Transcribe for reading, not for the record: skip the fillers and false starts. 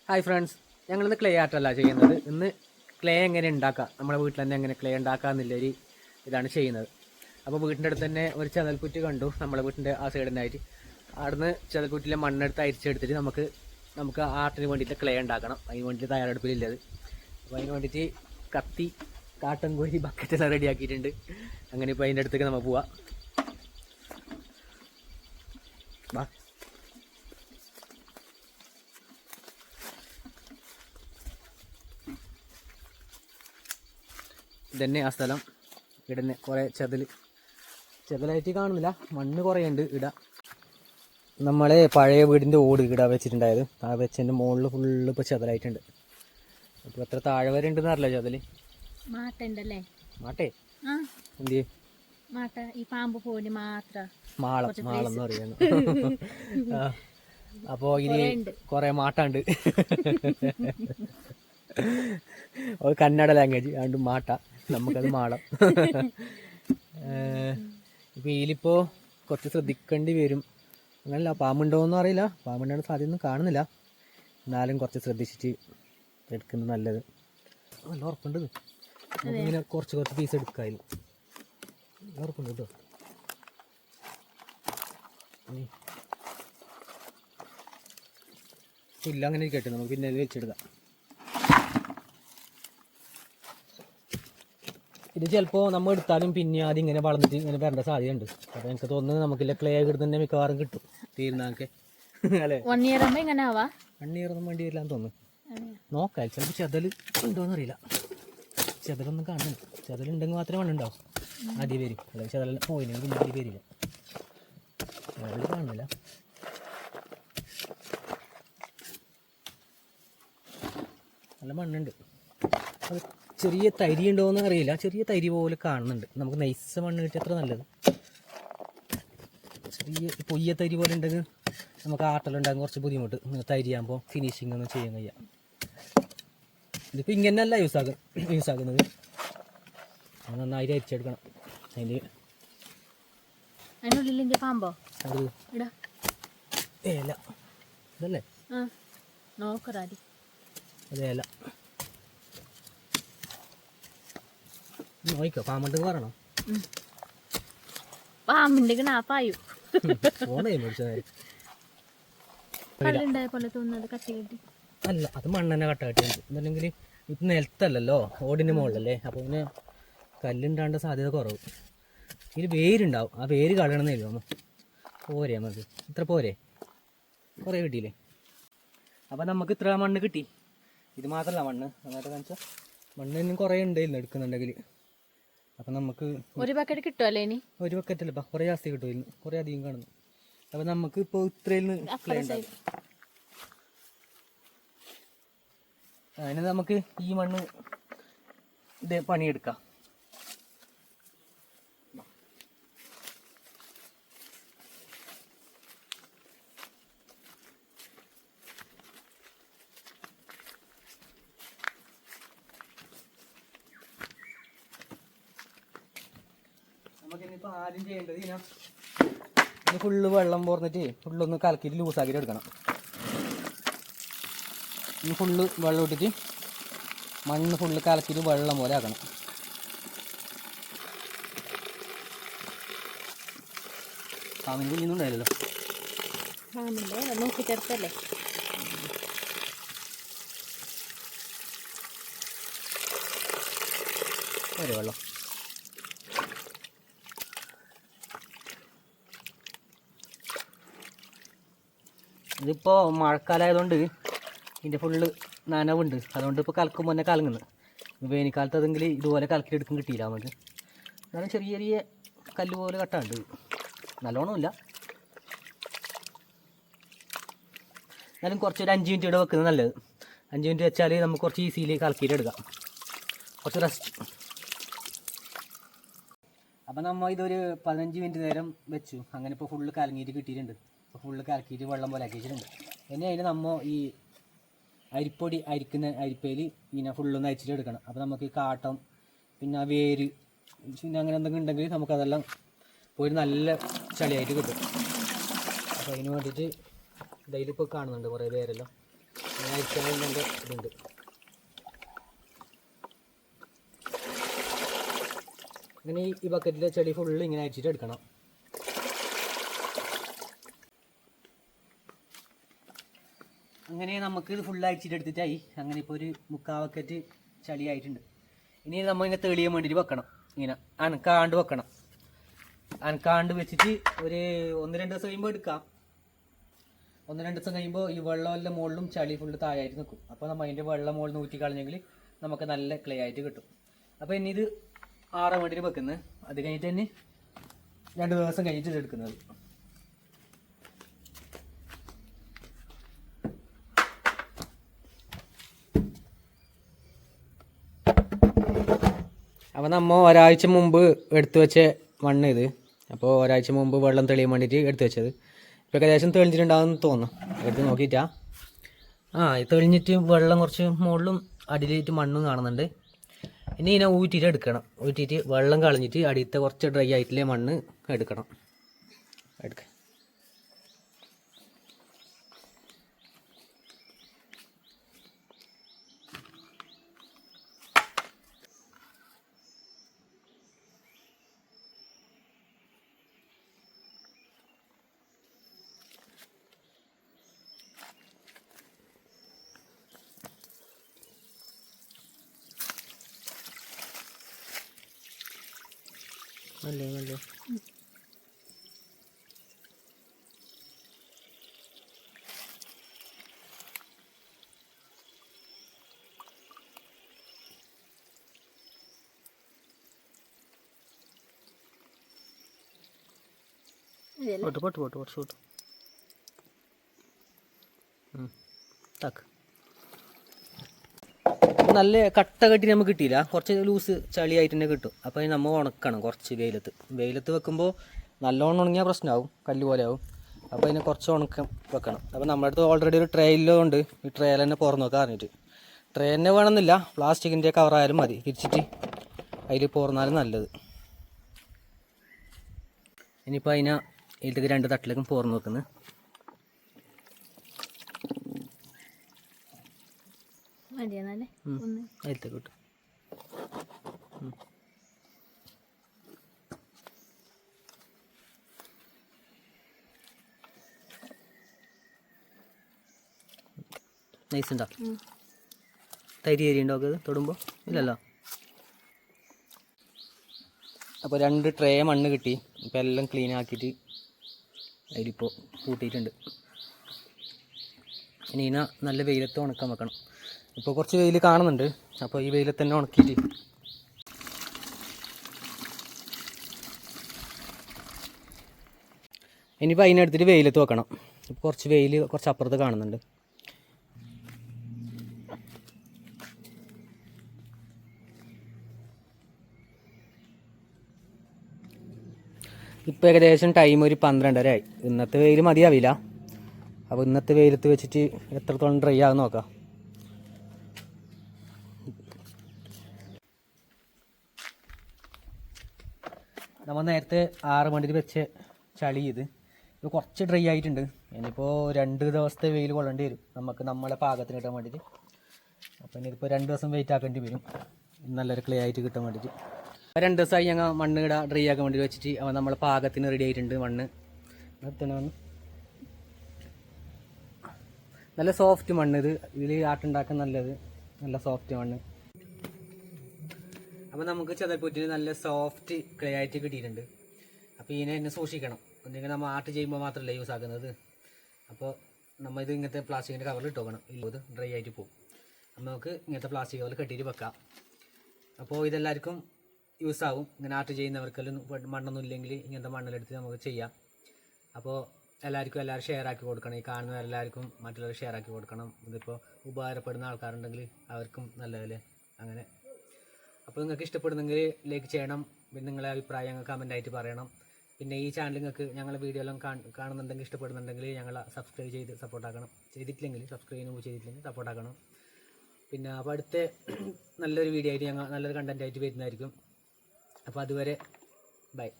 Hi friends, ഞങ്ങളിന്ന് clay ആർട്ടല്ല ചെയ്യുന്നത്. ഇന്ന് ക്ലേ എങ്ങനെ ഉണ്ടാക്കാം, നമ്മുടെ വീട്ടിൽ തന്നെ എങ്ങനെ ക്ലേ ഉണ്ടാക്കാം എന്നുള്ളൊരു ഇതാണ് ചെയ്യുന്നത്. അപ്പോൾ വീട്ടിൻ്റെ അടുത്ത് തന്നെ ഒരു ചതൽക്കുറ്റി കണ്ടു, നമ്മുടെ വീട്ടിൻ്റെ ആ സൈഡിനായിട്ട്. അവിടുന്ന് ചതൽക്കുറ്റിയിലെ മണ്ണെടുത്ത് അരിച്ചെടുത്തിട്ട് നമുക്ക് ആർട്ടിന് വേണ്ടിയിട്ട് ക്ലേ ഉണ്ടാക്കണം. അതിന് വേണ്ടിയിട്ട് തയ്യാറെടുപ്പിലുള്ളത്. അപ്പോൾ അതിന് വേണ്ടിയിട്ട് കത്തി, കാട്ടൻ കോഴി, ബക്കറ്റെല്ലാം റെഡിയാക്കിയിട്ടുണ്ട്. അങ്ങനെ ഇപ്പോൾ അതിൻ്റെ അടുത്തേക്ക് നമ്മൾ പോവാം. വാ. ഇതന്നെ ആ സ്ഥലം. ഇവിടെ കുറേ ചെതലായിട്ട് കാണുന്നില്ല, മണ്ണ് കുറേ ഉണ്ട്. നമ്മളെ പഴയ വീടിൻ്റെ ഓട് വെച്ചിട്ടുണ്ടായത്. ആ വെച്ചതിൻ്റെ മുകളിൽ ഫുള്ള് ഇപ്പോൾ ചെതലായിട്ടുണ്ട്. അപ്പോൾ എത്ര താഴെ വരെ ഉണ്ടെന്ന് അറിയില്ല ചെതല്. മാട്ടുണ്ടല്ലേ? മാട്ടേ എന്ത് മാട്ട ഈ പാമ്പ് പോലെ മാത്രം മാളെന്ന് പറയുന്നു. അപ്പോൾ ഇനി കുറേ മാട്ടുണ്ട്. കന്നഡ ലാംഗ്വേജ് അതുകൊണ്ട് മാട്ട, നമുക്കത് മാളം. ഇപ്പോൾ ഇതിലിപ്പോൾ കുറച്ച് ശ്രദ്ധിക്കേണ്ടി വരും. അങ്ങനല്ല, പാമ്പുണ്ടോയെന്നും അറിയില്ല, പാമ്പുണ്ടാകുന്ന സാധ്യതയൊന്നും കാണുന്നില്ല. എന്നാലും കുറച്ച് ശ്രദ്ധിച്ചിട്ട് എടുക്കുന്നത് നല്ലത്. നല്ല ഉറപ്പുണ്ട്. ഇങ്ങനെ കുറച്ച് പീസ് എടുക്കാമായിരുന്നു. നല്ല ഉറപ്പുണ്ട് കേട്ടോ. ഇല്ല, അങ്ങനെ ഇരിക്കട്ടെ, നമുക്ക് പിന്നെ വെച്ചെടുക്കാം. ഇത് ചിലപ്പോൾ നമ്മൾ എടുത്താലും പിന്നെ ആദ്യം ഇങ്ങനെ വളർന്നിട്ട് ഇങ്ങനെ വരേണ്ട സാധ്യതയുണ്ട്. അപ്പോൾ എനിക്ക് തോന്നുന്നത് നമുക്കില്ല ക്ലേ ഇവിടെ തന്നെ മിക്കവാറും കിട്ടും തീരുന്നതൊക്കെ, അല്ലേ? 1 year ആകുമ്പോൾ ഇങ്ങനെ ആവാ. 1 year ഒന്നും വേണ്ടി വരില്ലാന്ന് തോന്നുന്നു. നോക്കാം, ചിലപ്പോൾ ചെതൽ ഉണ്ടോയെന്ന് അറിയില്ല. ചെതലൊന്നും കാണുന്നില്ല. ചെതലുണ്ടെങ്കിൽ മാത്രമേ മണ്ണുണ്ടാവും. ആദ്യം വരും, അല്ലെങ്കിൽ ചെതലെല്ലാം പോയില്ലെങ്കിൽ പിന്നെ ആദ്യം വരില്ല. ചെതൽ കാണുന്നില്ല. നല്ല മണ്ണുണ്ട്. അത് ചെറിയ തരി ഉണ്ടോയെന്ന് അറിയില്ല, ചെറിയ തരി പോലെ കാണുന്നുണ്ട്. നമുക്ക് നൈസ് മണ്ണ് കിട്ടിയ അത്ര നല്ലത്. ചെറിയ പൊയ്യ തരി പോലെ ഉണ്ടെങ്കിൽ നമുക്ക് ആട്ടലുണ്ടാകും കുറച്ച് ബുദ്ധിമുട്ട്. തരിയാകുമ്പോൾ ഫിനിഷിംഗ് ഒന്നും ചെയ്യാൻ കഴിയാം. ഇതിപ്പോൾ ഇങ്ങനെയല്ല യൂസാക്കുന്നത്. നന്നായിട്ട് അരിച്ചെടുക്കണം. അതിനുള്ളിൽ പാമ്പോ? അത് ഏല ഇതല്ലേ? നോക്കറാടി അതേല. നോയിക്കോ, പാമ്പുണ്ടെങ്കിൽ പറയണം. പാമ്പുണ്ടെങ്കിൽ ആ പായു ഫോണേ മേടിച്ചത് കല്ലുണ്ടായ പോലെ തോന്നുന്നത് കട്ടി കെട്ടി. അല്ല, അത് മണ്ണെന്നെ കട്ട കെട്ടി. എന്നുണ്ടെങ്കിൽ ഇത് നിലത്തല്ലല്ലോ, ഓടിൻ്റെ മുകളിലല്ലേ. അപ്പോൾ പിന്നെ കല്ലുണ്ടാണ്ട സാധ്യത കുറവ്. ഇതിൽ വേരുണ്ടാവും, ആ വേര് കളയണമെന്നില്ല. പോരെ നമുക്ക് ഇത്ര പോരെ, കുറേ കിട്ടിയില്ലേ? അപ്പോൾ നമുക്ക് ഇത്ര മണ്ണ് കിട്ടി. ഇത് മാത്രമല്ല മണ്ണ്, നന്നായിട്ട് കാണിച്ചാൽ മണ്ണ് ഇന്നും കുറേ ഉണ്ടായിരുന്നു എടുക്കുന്നുണ്ടെങ്കിൽ. അപ്പം നമുക്ക് ഒരു ബക്കറ്റ് കിട്ടുമല്ലേ? ഇനി ഒരു ബക്കറ്റല്ല, കുറേ ജാസ്തി കിട്ടുമായിരുന്നു, കുറേ അധികം കാണുന്നു. അപ്പം നമുക്ക് ഇപ്പോൾ ഇത്രയിൽ അതിന് നമുക്ക് ഈ മണ്ണ് ഇതേ പണിയെടുക്കാം. നമുക്കിനിപ്പോൾ ആദ്യം ചെയ്യേണ്ടത് ഇത് ഫുള്ള് വെള്ളം പോർന്നിട്ട് ഫുള്ളൊന്ന് കലക്കിയിട്ട് ലൂസാക്കിയിട്ട് എടുക്കണം. ഇനി ഫുള്ള് വെള്ളം ഇട്ടിട്ട് മണ്ണ് ഫുള്ള് കലക്കിയിട്ട് വെള്ളം പോലെ ആക്കണം. പാമ്പിന് കുഞ്ഞൊന്നും ഉണ്ടായില്ലല്ലോ. നോക്കി ചേർത്തല്ലേ? വെള്ളം ഇതിപ്പോൾ മഴക്കാലമായതുകൊണ്ട് ഇതിൻ്റെ ഫുള്ള് നനവുണ്ട്. അതുകൊണ്ട് ഇപ്പോൾ കലക്കുമ്പോൾ തന്നെ കലങ്ങുന്നത്. വേനൽക്കാലത്ത് അതെങ്കിൽ ഇതുപോലെ കലക്കിയെടുക്കും കിട്ടിയില്ല നമുക്ക്. എന്നാലും ചെറിയ ചെറിയ കല്ല് പോലെ കട്ടാണ്ട്, നല്ലോണമില്ല. എന്നാലും കുറച്ചൊരു 5 മിനിറ്റ് ഇവിടെ വെക്കുന്നത് നല്ലത്. 5 മിനിറ്റ് വെച്ചാൽ നമുക്ക് കുറച്ച് ഈസിയിൽ കലക്കിയിട്ട് എടുക്കാം, കുറച്ച് റെസ്റ്റ്. അപ്പം നമ്മൾ ഇതൊരു 15 മിനിറ്റ് നേരം വെച്ചു. അങ്ങനെ ഇപ്പോൾ ഫുള്ള് കലങ്ങിയിട്ട് കിട്ടിയിട്ടുണ്ട്. ഇപ്പോൾ ഫുള്ള് കലക്കിയിട്ട് വെള്ളം പോലെ ആക്കിയിട്ടുണ്ട്. ഇനി അതിന് നമ്മൾ ഈ അരിപ്പൊടി അരിക്കുന്ന അരിപ്പയിൽ ഇങ്ങനെ ഫുള്ളൊന്ന് അരിച്ചിട്ട് എടുക്കണം. അപ്പോൾ നമുക്ക് ഈ കാട്ടം, പിന്നെ വേര്, പിന്നെ അങ്ങനെ എന്തെങ്കിലും ഉണ്ടെങ്കിൽ നമുക്കതെല്ലാം പോയി നല്ല ചളിയായിട്ട് കിട്ടും. അപ്പോൾ അതിന് വേണ്ടിയിട്ട് ഇതിലിപ്പോൾ കാണുന്നുണ്ട് കുറേ വേരെല്ലാം. അരിച്ചാലിൻ്റെ ഇതുണ്ട്. ഇങ്ങനെ ഈ ബക്കറ്റിലെ ചെടി ഫുള്ള് ഇങ്ങനെ അരിച്ചിട്ട് എടുക്കണം. അങ്ങനെ നമുക്ക് ഇത് ഫുള്ള് അരിച്ചിട്ട് എടുത്തിട്ടായി. അങ്ങനെ ഇപ്പോൾ ഒരു 3/4 ബക്കറ്റ് ചളിയായിട്ടുണ്ട്. ഇനി നമ്മൾ ഇങ്ങനെ തെളിയാൻ വേണ്ടിയിട്ട് വെക്കണം. ഇങ്ങനെ അനക്കാണ്ട് വെക്കണം. അനക്കാണ്ട് വെച്ചിട്ട് ഒരു 1-2 ദിവസം കഴിയുമ്പോൾ എടുക്കാം. 1-2 ദിവസം കഴിയുമ്പോൾ ഈ വെള്ളമെല്ലാം മുകളിലും ചളി ഫുള്ള് താഴായിട്ട് നിൽക്കും. അപ്പോൾ നമ്മൾ അതിൻ്റെ വെള്ളം മുകളിൽ നിന്ന് ഊറ്റി കളഞ്ഞെങ്കിൽ നമുക്ക് നല്ല ക്ലേ ആയിട്ട് കിട്ടും. അപ്പോൾ ഇനി ഇത് ആറാൻ വേണ്ടിയിട്ട് വെക്കുന്നത്. അത് കഴിഞ്ഞിട്ട് തന്നെ 2 ദിവസം കഴിഞ്ഞിട്ട് എടുക്കുന്നത്. അപ്പോൾ നമ്മൾ ഒരാഴ്ച മുമ്പ് എടുത്തു വെച്ച മണ്ണ് ഇത്. അപ്പോൾ ഒരാഴ്ച മുമ്പ് വെള്ളം തെളിയാൻ വേണ്ടിയിട്ട് എടുത്തു വെച്ചത്. ഇപ്പോൾ ഏകദേശം തെളിഞ്ഞിട്ടുണ്ടാകുമെന്ന് തോന്നുന്നു. എടുത്ത് നോക്കിയിട്ടാ ഇത് തെളിഞ്ഞിട്ട് വെള്ളം കുറച്ച് മുകളിലും അടിയിലായിട്ട് മണ്ണും കാണുന്നുണ്ട്. ഇനി ഇതിനെ ഊറ്റിയിട്ട് എടുക്കണം. ഊറ്റിയിട്ട് വെള്ളം കളഞ്ഞിട്ട് അടിയത്തെ കുറച്ച് ഡ്രൈ ആയിട്ടില്ലേ മണ്ണ് എടുക്കണം. നല്ല പോട്ട് താക്ക്. നല്ല കട്ട കെട്ടി നമുക്ക് കിട്ടിയില്ല. കുറച്ച് ലൂസ് ചളിയായിട്ട് തന്നെ കിട്ടും. അപ്പോൾ നമ്മൾ ഉണക്കണം കുറച്ച് വെയിലത്ത് വെക്കുമ്പോൾ നല്ലോണം ഉണങ്ങിയാൽ പ്രശ്നമാവും, കല്ല് പോലെ ആവും. അപ്പോൾ അതിനെ കുറച്ച് ഉണക്കം വെക്കണം. അപ്പോൾ നമ്മുടെ അടുത്ത് ഓൾറെഡി ഒരു ട്രേ ഇല്ലതുകൊണ്ട് ഈ ട്രേയിൽ തന്നെ പുറത്ത് നോക്കാൻ പറഞ്ഞിട്ട്. ട്രേ തന്നെ വേണമെന്നില്ല, പ്ലാസ്റ്റിക്കിൻ്റെ കവറായാലും മതി. തിരിച്ചിട്ട് അതിൽ പോർന്നാലും നല്ലത്. ഇനിയിപ്പോൾ ഇതിലേക്ക് 2 തട്ടിലേക്കും പോർന്ന് വെക്കുന്നത്. അതിലത്തെ കിട്ടും. നൈസ് ഉണ്ടോ? തരി ഉണ്ടോ അത് തൊടുമ്പോൾ? ഇല്ലല്ലോ. അപ്പോൾ 2 ട്രേ മണ്ണ് കിട്ടി. ഇപ്പോൾ എല്ലാം ക്ലീൻ ആക്കിയിട്ട് അതിലിപ്പോൾ കൂട്ടിയിട്ടുണ്ട്. ഇനി നല്ല വെയിലത്ത് ഉണക്കാൻ വെക്കണം. ഇപ്പോൾ കുറച്ച് വെയിൽ കാണുന്നുണ്ട്. അപ്പോൾ ഈ വെയിലത്ത് തന്നെ ഉണക്കിയിട്ട് ഇനിയിപ്പോൾ അതിനടുത്തിട്ട് വെയിലത്ത് വെക്കണം. ഇപ്പോൾ കുറച്ച് വെയിൽ കുറച്ച് അപ്പുറത്ത് കാണുന്നുണ്ട്. ഇപ്പോൾ ഏകദേശം ടൈം ഒരു 12:30 ആയി. ഇന്നത്തെ വെയിൽ മതിയാവില്ല. അപ്പോൾ ഇന്നത്തെ വെയിലത്ത് വെച്ചിട്ട് എത്രത്തോളം ഡ്രൈ ആകും നോക്കാം. നമ്മൾ നേരത്തെ 6 മണിയിൽ വെച്ച ചളി ഇത് കുറച്ച് ഡ്രൈ ആയിട്ടുണ്ട്. ഇനിയിപ്പോൾ 2 ദിവസത്തെ വെയിൽ കൊള്ളേണ്ടി വരും നമുക്ക് നമ്മളെ പാകത്തിന് കിട്ടാൻ വേണ്ടിയിട്ട്. അപ്പോൾ ഇനിയിപ്പോൾ 2 ദിവസം വെയിറ്റ് ആക്കേണ്ടി വരും നല്ലൊരു ക്ലേ ആയിട്ട് കിട്ടാൻ വേണ്ടിയിട്ട്. 2 ദിവസമായി ഞങ്ങൾ മണ്ണ് ഡ്രൈ ആക്കാൻ വേണ്ടി വെച്ചിട്ട് അവൻ നമ്മളെ പാകത്തിന് റെഡി ആയിട്ടുണ്ട്. മണ്ണ് നിർത്തണമെന്ന് നല്ല സോഫ്റ്റ് മണ്ണ് ഇത്. ഇതിൽ ആട്ടുണ്ടാക്കാൻ നല്ലത് നല്ല സോഫ്റ്റ് മണ്ണ്. അപ്പോൾ നമുക്ക് ചതൽപ്പൂറ്റിന് നല്ല സോഫ്റ്റ് ക്ലേ ആയിട്ട് കിട്ടിയിട്ടുണ്ട്. അപ്പോൾ ഇതിനെ തന്നെ സൂക്ഷിക്കണം. എന്തെങ്കിലും നമ്മൾ ആർട്ട് ചെയ്യുമ്പോൾ മാത്രമല്ല യൂസ് ആക്കുന്നത്. അപ്പോൾ നമ്മൾ ഇത് ഇങ്ങനത്തെ പ്ലാസ്റ്റിക്കിൻ്റെ കവറിൽ ഇട്ട് വെക്കണം. ഇത് ഡ്രൈ ആയിട്ട് പോകും. അപ്പോൾ നമുക്ക് ഇങ്ങനത്തെ പ്ലാസ്റ്റിക് കവറിൽ കെട്ടിയിട്ട് വെക്കാം. അപ്പോൾ ഇതെല്ലാവർക്കും യൂസ് ആവും. ഇങ്ങനെ ആർട്ട് ചെയ്യുന്നവർക്കെല്ലാം മണ്ണൊന്നും ഇല്ലെങ്കിൽ ഇങ്ങനത്തെ മണ്ണിലെടുത്ത് നമുക്ക് ചെയ്യാം. അപ്പോൾ എല്ലാവർക്കും ഷെയർ ആക്കി കൊടുക്കണം. ഈ കാണുന്നവരെല്ലാവർക്കും മറ്റുള്ളവർ ഷെയർ ആക്കി കൊടുക്കണം. ഇതിപ്പോൾ ഉപകാരപ്പെടുന്ന ആൾക്കാരുണ്ടെങ്കിൽ അവർക്കും നല്ലതല്ലേ. അങ്ങനെ അപ്പോൾ നിങ്ങൾക്ക് ഇഷ്ടപ്പെടുന്നെങ്കിൽ ലൈക്ക് ചെയ്യണം. പിന്നെ നിങ്ങളെ അഭിപ്രായങ്ങൾ കമൻ്റായിട്ട് പറയണം. പിന്നെ ഈ ചാനൽ നിങ്ങൾക്ക് ഞങ്ങളുടെ വീഡിയോ എല്ലാം കാണുന്നുണ്ടെങ്കിൽ ഇഷ്ടപ്പെടുന്നുണ്ടെങ്കിൽ ഞങ്ങളെ സബ്സ്ക്രൈബ് ചെയ്ത് സപ്പോർട്ടാക്കണം. ചെയ്തിട്ടില്ലെങ്കിൽ സപ്പോർട്ടാക്കണം. പിന്നെ അപ്പോൾ അടുത്ത നല്ലൊരു വീഡിയോ ആയിട്ട് നല്ലൊരു കണ്ടൻറ്റായിട്ട് വരുന്നതായിരിക്കും. അപ്പോൾ അതുവരെ ബൈ.